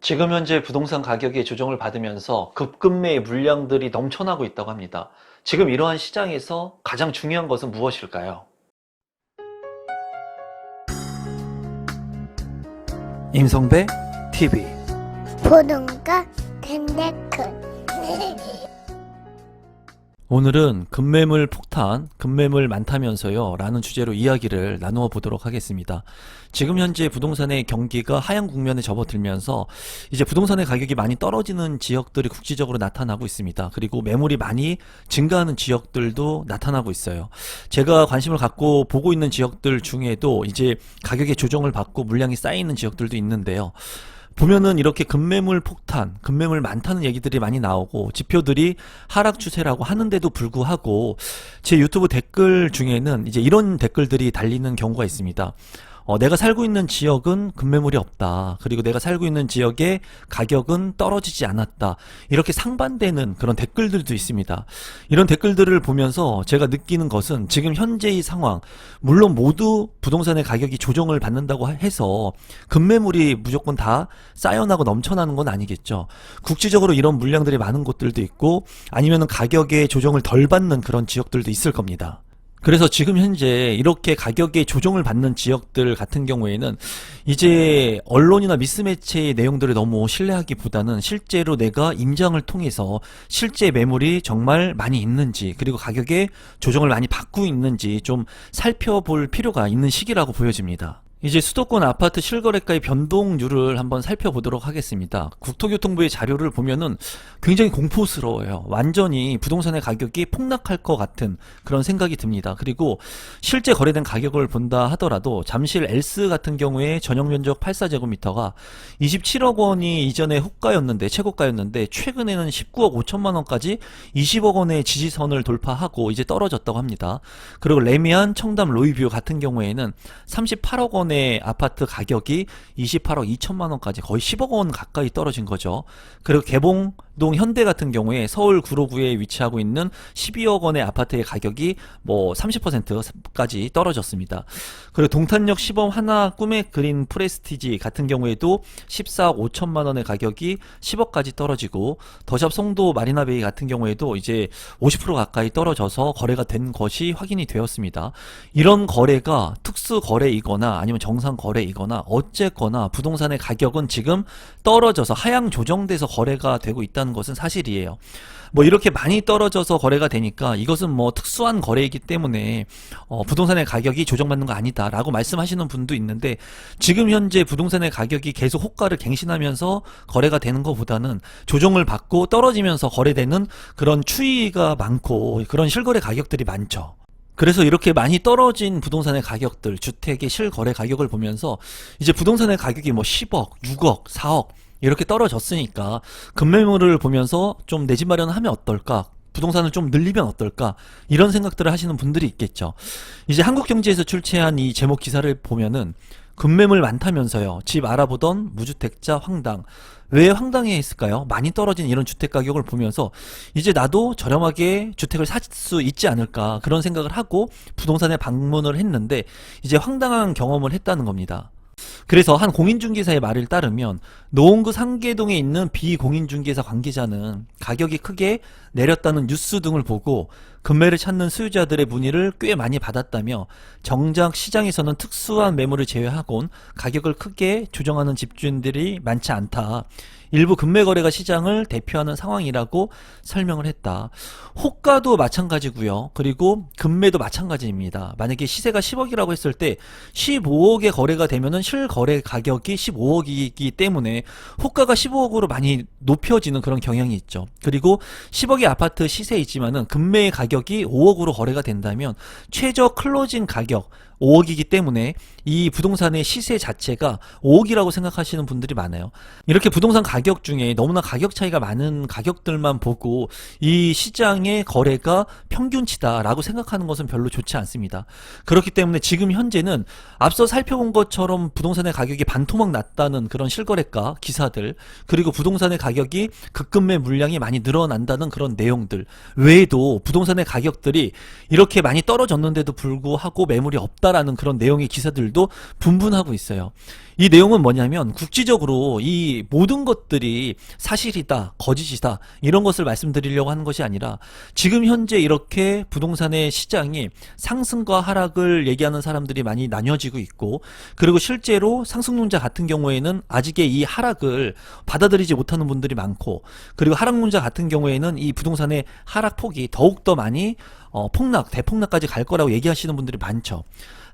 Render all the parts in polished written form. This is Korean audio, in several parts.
지금 현재 부동산 가격의 조정을 받으면서 급급매의 물량들이 넘쳐나고 있다고 합니다. 지금 이러한 시장에서 가장 중요한 것은 무엇일까요? 임성배 TV 보동과 덴데크 오늘은 급매물 폭탄, 급매물 많다면서요 라는 주제로 이야기를 나누어 보도록 하겠습니다. 지금 현재 부동산의 경기가 하향 국면에 접어들면서 이제 부동산의 가격이 많이 떨어지는 지역들이 국지적으로 나타나고 있습니다. 그리고 매물이 많이 증가하는 지역들도 나타나고 있어요. 제가 관심을 갖고 보고 있는 지역들 중에도 이제 가격의 조정을 받고 물량이 쌓이는 지역들도 있는데요. 보면은 이렇게 급매물 폭탄, 급매물 많다는 얘기들이 많이 나오고 지표들이 하락 추세라고 하는데도 불구하고 제 유튜브 댓글 중에는 이제 이런 댓글들이 달리는 경우가 있습니다. 내가 살고 있는 지역은 급매물이 없다. 그리고 내가 살고 있는 지역의 가격은 떨어지지 않았다. 이렇게 상반되는 그런 댓글들도 있습니다. 이런 댓글들을 보면서 제가 느끼는 것은 지금 현재의 상황, 물론 모두 부동산의 가격이 조정을 받는다고 해서 급매물이 무조건 다 쌓여나고 넘쳐나는 건 아니겠죠. 국지적으로 이런 물량들이 많은 곳들도 있고 아니면 가격의 조정을 덜 받는 그런 지역들도 있을 겁니다. 그래서 지금 현재 이렇게 가격의 조정을 받는 지역들 같은 경우에는 이제 언론이나 미스매체의 내용들을 너무 신뢰하기보다는 실제로 내가 임장을 통해서 실제 매물이 정말 많이 있는지 그리고 가격의 조정을 많이 받고 있는지 좀 살펴볼 필요가 있는 시기라고 보여집니다. 이제 수도권 아파트 실거래가의 변동률을 한번 살펴보도록 하겠습니다. 국토교통부의 자료를 보면은 굉장히 공포스러워요. 완전히 부동산의 가격이 폭락할 것 같은 그런 생각이 듭니다. 그리고 실제 거래된 가격을 본다 하더라도 잠실 엘스 같은 경우에 전용면적 84제곱미터가 27억 원이 이전에 호가였는데 최고가였는데 최근에는 19억 5천만 원까지 20억 원의 지지선을 돌파하고 이제 떨어졌다고 합니다. 그리고 레미안 청담 로이뷰 같은 경우에는 38억 원 아파트 가격이 28억 2천만 원까지 거의 10억 원 가까이 떨어진 거죠. 그리고 개봉동 현대 같은 경우에 서울 구로구에 위치하고 있는 12억 원의 아파트의 가격이 뭐 30%까지 떨어졌습니다. 그리고 동탄역 시범 하나 꿈의 그린 프레스티지 같은 경우에도 14억 5천만 원의 가격이 10억까지 떨어지고 더샵 송도 마리나베이 같은 경우에도 이제 50% 가까이 떨어져서 거래가 된 것이 확인이 되었습니다. 이런 거래가 특수 거래이거나 아니면 정상 거래이거나 어쨌거나 부동산의 가격은 지금 떨어져서 하향 조정돼서 거래가 되고 있다는 것은 사실이에요. 뭐 이렇게 많이 떨어져서 거래가 되니까 이것은 뭐 특수한 거래이기 때문에 부동산의 가격이 조정받는 거 아니다 라고 말씀하시는 분도 있는데 지금 현재 부동산의 가격이 계속 호가를 갱신하면서 거래가 되는 것보다는 조정을 받고 떨어지면서 거래되는 그런 추이가 많고 그런 실거래 가격들이 많죠. 그래서 이렇게 많이 떨어진 부동산의 가격들, 주택의 실거래 가격을 보면서 이제 부동산의 가격이 뭐 10억, 6억, 4억 이렇게 떨어졌으니까 급매물을 보면서 좀 내 집 마련하면 어떨까? 부동산을 좀 늘리면 어떨까? 이런 생각들을 하시는 분들이 있겠죠. 이제 한국경제에서 출제한 이 제목 기사를 보면은 급매물 많다면서요. 집 알아보던 무주택자 황당. 왜 황당해 했을까요? 많이 떨어진 이런 주택 가격을 보면서 이제 나도 저렴하게 주택을 살 수 있지 않을까 그런 생각을 하고 부동산에 방문을 했는데 이제 황당한 경험을 했다는 겁니다. 그래서 한 공인중개사의 말을 따르면 노원구 상계동에 있는 비공인중개사 관계자는 가격이 크게 내렸다는 뉴스 등을 보고 급매를 찾는 수요자들의 문의를 꽤 많이 받았다며 정작 시장에서는 특수한 매물을 제외하곤 가격을 크게 조정하는 집주인들이 많지 않다. 일부 급매 거래가 시장을 대표하는 상황이라고 설명을 했다. 호가도 마찬가지고요. 그리고 급매도 마찬가지입니다. 만약에 시세가 10억이라고 했을 때 15억의 거래가 되면은 실거래 가격이 15억이기 때문에 호가가 15억으로 많이 높여지는 그런 경향이 있죠. 그리고 10억의 아파트 시세이지만은 급매의 가격이 5억으로 거래가 된다면 최저 클로징 가격 5억이기 때문에 이 부동산의 시세 자체가 5억이라고 생각하시는 분들이 많아요. 이렇게 부동산 가격 중에 너무나 가격 차이가 많은 가격들만 보고 이 시장의 거래가 평균치다라고 생각하는 것은 별로 좋지 않습니다. 그렇기 때문에 지금 현재는 앞서 살펴본 것처럼 부동산의 가격이 반토막 났다는 그런 실거래가 기사들 그리고 부동산의 가격이 급급매 물량이 많이 늘어난다는 그런 내용들 외에도 부동산의 가격들이 이렇게 많이 떨어졌는데도 불구하고 매물이 없다라는 그런 내용의 기사들도 분분하고 있어요. 이 내용은 뭐냐면 국지적으로 이 모든 것들이 사실이다, 거짓이다 이런 것을 말씀드리려고 하는 것이 아니라 지금 현재 이렇게 부동산의 시장이 상승과 하락을 얘기하는 사람들이 많이 나뉘어지고 있고, 그리고 실제로 상승론자 같은 경우에는 아직의 이 하락을 받아들이지 못하는 분들이 많고, 그리고 하락론자 같은 경우에는 이 부동산의 하락폭이 더욱더 많이 대폭락까지 갈 거라고 얘기하시는 분들이 많죠.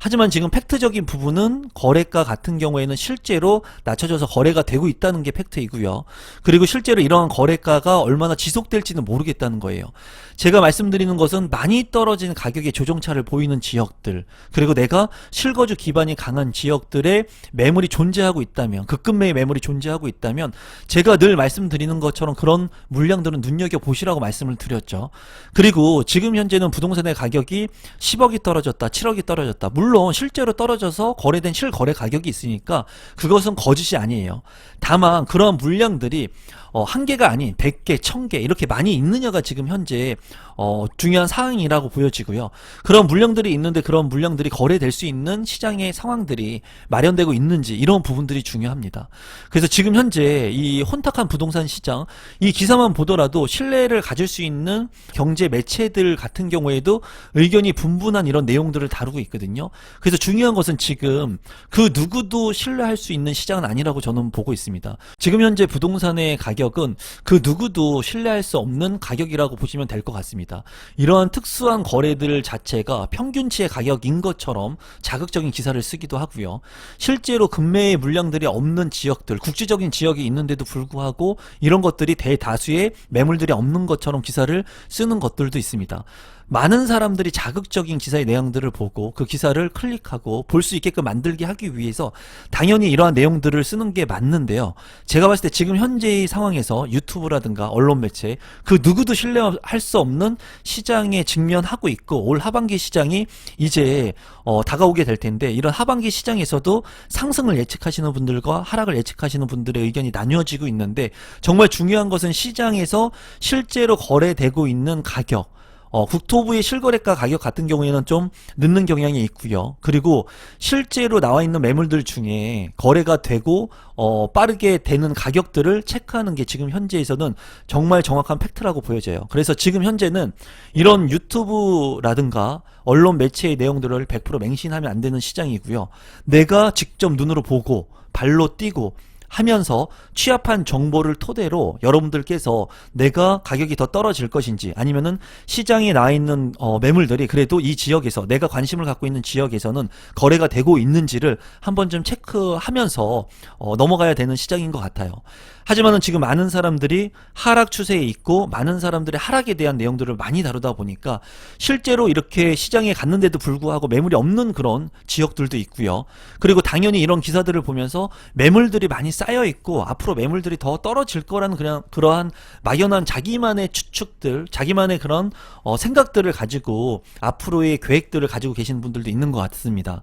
하지만 지금 팩트적인 부분은 거래가 같은 경우에는 실제로 낮춰져서 거래가 되고 있다는 게 팩트이고요. 그리고 실제로 이러한 거래가가 얼마나 지속될지는 모르겠다는 거예요. 제가 말씀드리는 것은 많이 떨어진 가격의 조정차를 보이는 지역들, 그리고 내가 실거주 기반이 강한 지역들의 매물이 존재하고 있다면, 급급매의 매물이 존재하고 있다면 제가 늘 말씀드리는 것처럼 그런 물량들은 눈여겨보시라고 말씀을 드렸죠. 그리고 지금 현재는 부동산의 가격이 10억이 떨어졌다, 7억이 떨어졌다. 물론 실제로 떨어져서 거래된 실거래 가격이 있으니까 그것은 거짓이 아니에요. 다만 그러한 물량들이 한 개가 아닌 100개, 1000개 이렇게 많이 있느냐가 지금 현재 중요한 사항이라고 보여지고요. 그런 물량들이 있는데 그런 물량들이 거래될 수 있는 시장의 상황들이 마련되고 있는지, 이런 부분들이 중요합니다. 그래서 지금 현재 이 혼탁한 부동산 시장, 이 기사만 보더라도 신뢰를 가질 수 있는 경제 매체들 같은 경우에도 의견이 분분한 이런 내용들을 다루고 있거든요. 그래서 중요한 것은 지금 그 누구도 신뢰할 수 있는 시장은 아니라고 저는 보고 있습니다. 지금 현재 부동산의 가격은 그 누구도 신뢰할 수 없는 가격이라고 보시면 될 것 같습니다. 이러한 특수한 거래들 자체가 평균치의 가격인 것처럼 자극적인 기사를 쓰기도 하고요. 실제로 급매의 물량들이 없는 지역들, 국지적인 지역이 있는데도 불구하고 이런 것들이 대다수의 매물들이 없는 것처럼 기사를 쓰는 것들도 있습니다. 많은 사람들이 자극적인 기사의 내용들을 보고 그 기사를 클릭하고 볼 수 있게끔 만들게 하기 위해서 당연히 이러한 내용들을 쓰는 게 맞는데요. 제가 봤을 때 지금 현재의 상황에서 유튜브라든가 언론 매체, 그 누구도 신뢰할 수 없는 시장에 직면하고 있고, 올 하반기 시장이 이제 다가오게 될 텐데, 이런 하반기 시장에서도 상승을 예측하시는 분들과 하락을 예측하시는 분들의 의견이 나뉘어지고 있는데, 정말 중요한 것은 시장에서 실제로 거래되고 있는 가격, 국토부의 실거래가 가격 같은 경우에는 좀 늦는 경향이 있고요. 그리고 실제로 나와 있는 매물들 중에 거래가 되고 빠르게 되는 가격들을 체크하는 게 지금 현재에서는 정말 정확한 팩트라고 보여져요. 그래서 지금 현재는 이런 유튜브라든가 언론 매체의 내용들을 100% 맹신하면 안 되는 시장이고요. 내가 직접 눈으로 보고 발로 뛰고 하면서 취합한 정보를 토대로 여러분들께서 내가 가격이 더 떨어질 것인지, 아니면은 시장에 나와 있는 매물들이 그래도 이 지역에서, 내가 관심을 갖고 있는 지역에서는 거래가 되고 있는지를 한번 좀 체크하면서 넘어가야 되는 시장인 것 같아요. 하지만은 지금 많은 사람들이 하락 추세에 있고, 많은 사람들이 하락에 대한 내용들을 많이 다루다 보니까 실제로 이렇게 시장에 갔는데도 불구하고 매물이 없는 그런 지역들도 있고요. 그리고 당연히 이런 기사들을 보면서 매물들이 많이 쌓여 있고 앞으로 매물들이 더 떨어질 거라는 그냥 그러한 막연한 자기만의 추측들, 자기만의 그런 생각들을 가지고 앞으로의 계획들을 가지고 계시는 분들도 있는 것 같습니다.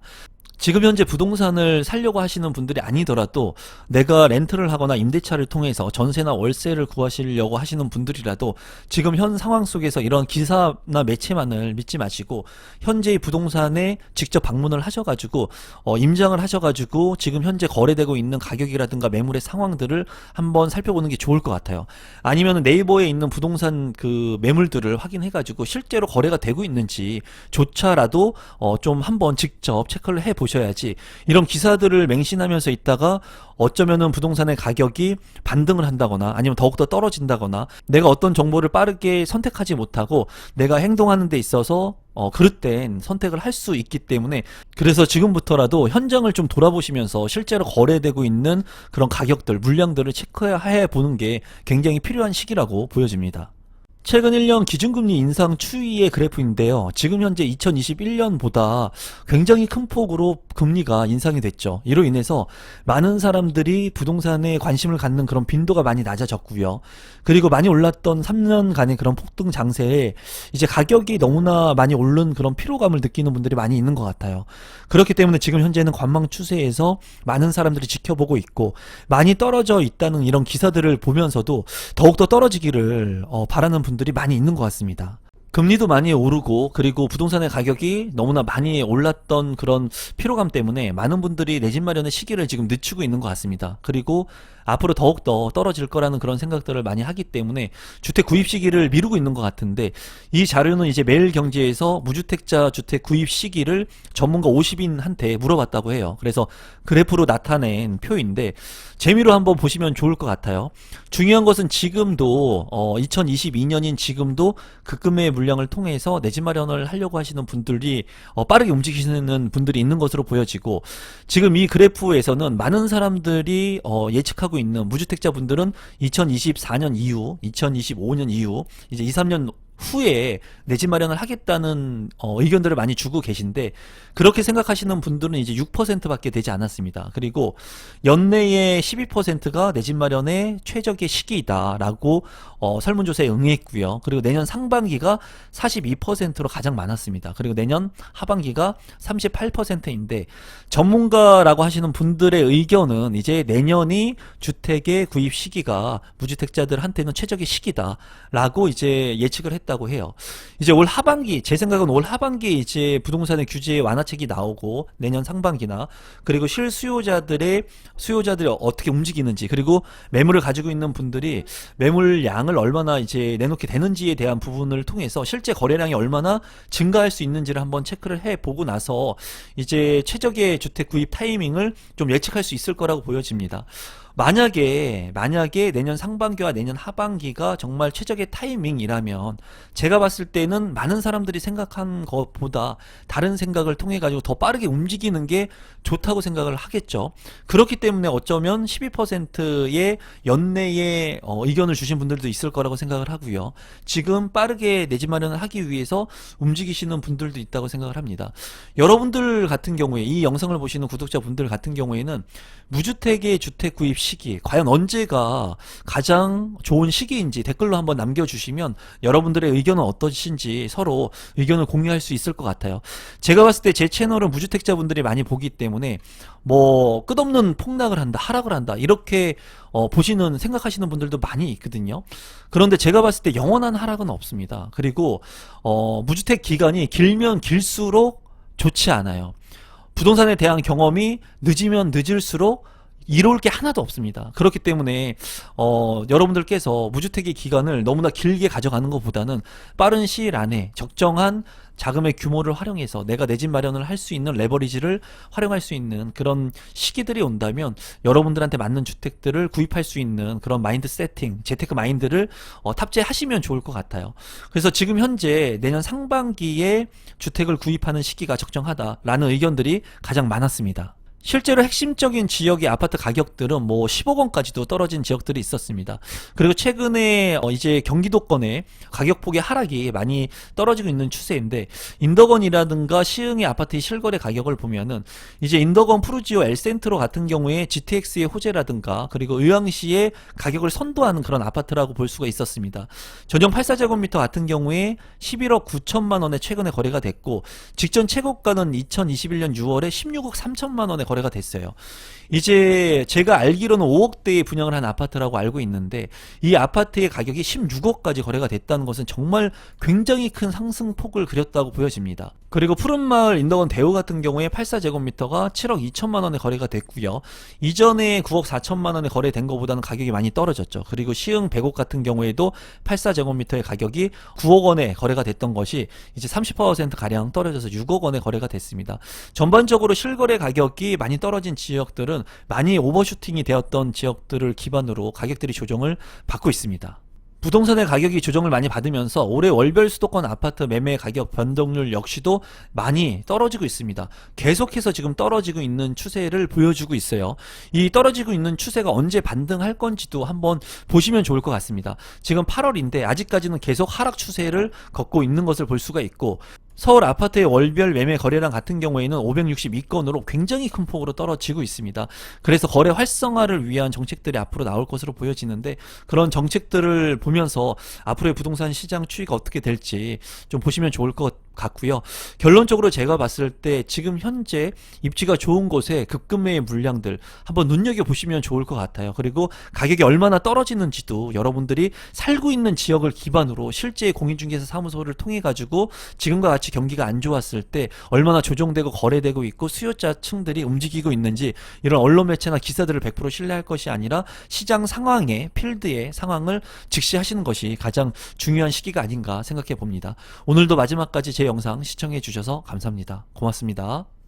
지금 현재 부동산을 살려고 하시는 분들이 아니더라도 내가 렌트를 하거나 임대차를 통해서 전세나 월세를 구하시려고 하시는 분들이라도 지금 현 상황 속에서 이런 기사나 매체만을 믿지 마시고 현재의 부동산에 직접 방문을 하셔가지고 임장을 하셔가지고 지금 현재 거래되고 있는 가격이라든가 매물의 상황들을 한번 살펴보는 게 좋을 것 같아요. 아니면 네이버에 있는 부동산 그 매물들을 확인해가지고 실제로 거래가 되고 있는지 조차라도 좀 한번 직접 체크를 해보셔야지, 이런 기사들을 맹신하면서 있다가 어쩌면은 부동산의 가격이 반등을 한다거나 아니면 더욱더 떨어진다거나, 내가 어떤 정보를 빠르게 선택하지 못하고 내가 행동하는 데 있어서 그릇된 선택을 할 수 있기 때문에, 그래서 지금부터라도 현장을 좀 돌아보시면서 실제로 거래되고 있는 그런 가격들, 물량들을 체크해 보는 게 굉장히 필요한 시기라고 보여집니다. 최근 1년 기준금리 인상 추이의 그래프인데요. 지금 현재 2021년보다 굉장히 큰 폭으로 금리가 인상이 됐죠. 이로 인해서 많은 사람들이 부동산에 관심을 갖는 그런 빈도가 많이 낮아졌고요. 그리고 많이 올랐던 3년간의 그런 폭등 장세에 이제 가격이 너무나 많이 오른 그런 피로감을 느끼는 분들이 많이 있는 것 같아요. 그렇기 때문에 지금 현재는 관망 추세에서 많은 사람들이 지켜보고 있고, 많이 떨어져 있다는 이런 기사들을 보면서도 더욱더 떨어지기를 바라는 분들이 많이 있는 것 같습니다. 금리도 많이 오르고 그리고 부동산의 가격이 너무나 많이 올랐던 그런 피로감 때문에 많은 분들이 내 집 마련의 시기를 지금 늦추고 있는 것 같습니다. 그리고 앞으로 더욱더 떨어질 거라는 그런 생각들을 많이 하기 때문에 주택 구입 시기를 미루고 있는 것 같은데, 이 자료는 이제 매일경제에서 무주택자 주택 구입 시기를 전문가 50인한테 물어봤다고 해요. 그래서 그래프로 나타낸 표인데 재미로 한번 보시면 좋을 것 같아요. 중요한 것은 지금도 2022년인 지금도 급금의 물량을 통해서 내 집 마련을 하려고 하시는 분들이 빠르게 움직이시는 분들이 있는 것으로 보여지고, 지금 이 그래프에서는 많은 사람들이 예측하고 있는 무주택자 분들은 2024년 이후, 2025년 이후 이제 2, 3년 후에 내 집 마련을 하겠다는 의견들을 많이 주고 계신데, 그렇게 생각하시는 분들은 이제 6%밖에 되지 않았습니다. 그리고 연내에 12%가 내 집 마련의 최적의 시기이다라고 설문조사에 응했고요. 그리고 내년 상반기가 42%로 가장 많았습니다. 그리고 내년 하반기가 38%인데, 전문가라고 하시는 분들의 의견은 이제 내년이 주택의 구입 시기가 무주택자들한테는 최적의 시기다라고 이제 예측을 했다고 해요. 이제 올 하반기, 제 생각은 올 하반기에 이제 부동산의 규제 완화책이 나오고 내년 상반기나, 그리고 수요자들이 어떻게 움직이는지, 그리고 매물을 가지고 있는 분들이 매물량을 얼마나 이제 내놓게 되는지에 대한 부분을 통해서 실제 거래량이 얼마나 증가할 수 있는지를 한번 체크를 해보고 나서 이제 최적의 주택 구입 타이밍을 좀 예측할 수 있을 거라고 보여집니다. 만약에 내년 상반기와 내년 하반기가 정말 최적의 타이밍이라면, 제가 봤을 때는 많은 사람들이 생각한 것보다 다른 생각을 통해 가지고 더 빠르게 움직이는 게 좋다고 생각을 하겠죠. 그렇기 때문에 어쩌면 12%의 연내에 의견을 주신 분들도 있을 거라고 생각을 하고요. 지금 빠르게 내 집 마련을 하기 위해서 움직이시는 분들도 있다고 생각을 합니다. 여러분들 같은 경우에, 이 영상을 보시는 구독자분들 같은 경우에는 무주택의 주택 구입 시기, 과연 언제가 가장 좋은 시기인지 댓글로 한번 남겨주시면 여러분들의 의견은 어떠신지 서로 의견을 공유할 수 있을 것 같아요. 제가 봤을 때 제 채널은 무주택자분들이 많이 보기 때문에 뭐 끝없는 폭락을 한다, 하락을 한다, 이렇게 생각하시는 분들도 많이 있거든요. 그런데 제가 봤을 때 영원한 하락은 없습니다. 그리고 무주택 기간이 길면 길수록 좋지 않아요. 부동산에 대한 경험이 늦으면 늦을수록 이로울 게 하나도 없습니다. 그렇기 때문에 여러분들께서 무주택의 기간을 너무나 길게 가져가는 것보다는 빠른 시일 안에 적정한 자금의 규모를 활용해서 내가 내 집 마련을 할 수 있는 레버리지를 활용할 수 있는 그런 시기들이 온다면 여러분들한테 맞는 주택들을 구입할 수 있는 그런 마인드 세팅, 재테크 마인드를 탑재하시면 좋을 것 같아요. 그래서 지금 현재 내년 상반기에 주택을 구입하는 시기가 적정하다라는 의견들이 가장 많았습니다. 실제로 핵심적인 지역의 아파트 가격들은 뭐 10억 원까지도 떨어진 지역들이 있었습니다. 그리고 최근에 이제 경기도권의 가격폭의 하락이 많이 떨어지고 있는 추세인데, 인덕원이라든가 시흥의 아파트의 실거래 가격을 보면은 이제 인덕원 푸르지오 엘센트로 같은 경우에 GTX의 호재라든가 그리고 의왕시의 가격을 선도하는 그런 아파트라고 볼 수가 있었습니다. 전용 84제곱미터 같은 경우에 11억 9천만 원에 최근에 거래가 됐고, 직전 최고가는 2021년 6월에 16억 3천만 원에 거래가 됐어요. 이제 제가 알기로는 5억대에 분양을 한 아파트라고 알고 있는데, 이 아파트의 가격이 16억까지 거래가 됐다는 것은 정말 굉장히 큰 상승폭을 그렸다고 보여집니다. 그리고 푸른마을 인덕원 대우 같은 경우에 84제곱미터가 7억 2천만 원에 거래가 됐고요. 이전에 9억 4천만 원에 거래된 것보다는 가격이 많이 떨어졌죠. 그리고 시흥 100억 같은 경우에도 84제곱미터의 가격이 9억 원에 거래가 됐던 것이 이제 30% 가량 떨어져서 6억 원에 거래가 됐습니다. 전반적으로 실거래 가격이 많이 떨어진 지역들은 많이 오버슈팅이 되었던 지역들을 기반으로 가격들이 조정을 받고 있습니다. 부동산의 가격이 조정을 많이 받으면서 올해 월별 수도권 아파트 매매 가격 변동률 역시도 많이 떨어지고 있습니다. 계속해서 지금 떨어지고 있는 추세를 보여주고 있어요. 이 떨어지고 있는 추세가 언제 반등할 건지도 한번 보시면 좋을 것 같습니다. 지금 8월인데 아직까지는 계속 하락 추세를 걷고 있는 것을 볼 수가 있고, 서울 아파트의 월별 매매 거래량 같은 경우에는 562건으로 굉장히 큰 폭으로 떨어지고 있습니다. 그래서 거래 활성화를 위한 정책들이 앞으로 나올 것으로 보여지는데, 그런 정책들을 보면서 앞으로의 부동산 시장 추이가 어떻게 될지 좀 보시면 좋을 것 같고요. 결론적으로 제가 봤을 때 지금 현재 입지가 좋은 곳에 급금매의 물량들 한번 눈여겨보시면 좋을 것 같아요. 그리고 가격이 얼마나 떨어지는지도 여러분들이 살고 있는 지역을 기반으로 실제 공인중개사 사무소를 통해 가지고 지금과 같이 경기가 안 좋았을 때 얼마나 조정되고 거래되고 있고 수요자층들이 움직이고 있는지 이런 언론 매체나 기사들을 100% 신뢰할 것이 아니라 시장 상황에 필드의 상황을 직시하시는 것이 가장 중요한 시기가 아닌가 생각해 봅니다. 오늘도 마지막까지 제 영상 시청해 주셔서 감사합니다. 고맙습니다.